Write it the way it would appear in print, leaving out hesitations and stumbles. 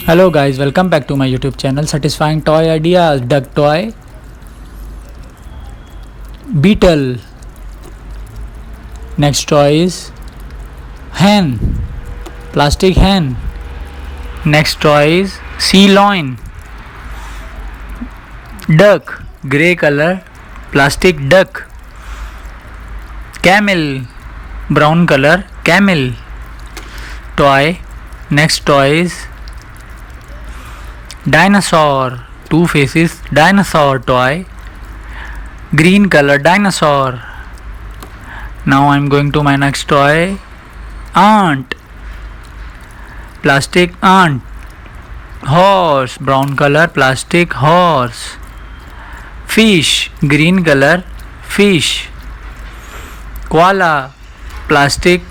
Hello guys, welcome back to my YouTube channel. Satisfying toy ideas. Duck toy, beetle. Next toy is hen, plastic hen. Next toy is sea lion, duck, grey color, plastic duck. Camel, brown color, camel. Toy. Next toy is dinosaur, two faces, dinosaur toy, green color dinosaur. Now I'm going to my next toy, ant, plastic ant. Horse, brown color, plastic horse. Fish, green color, fish. Koala, plastic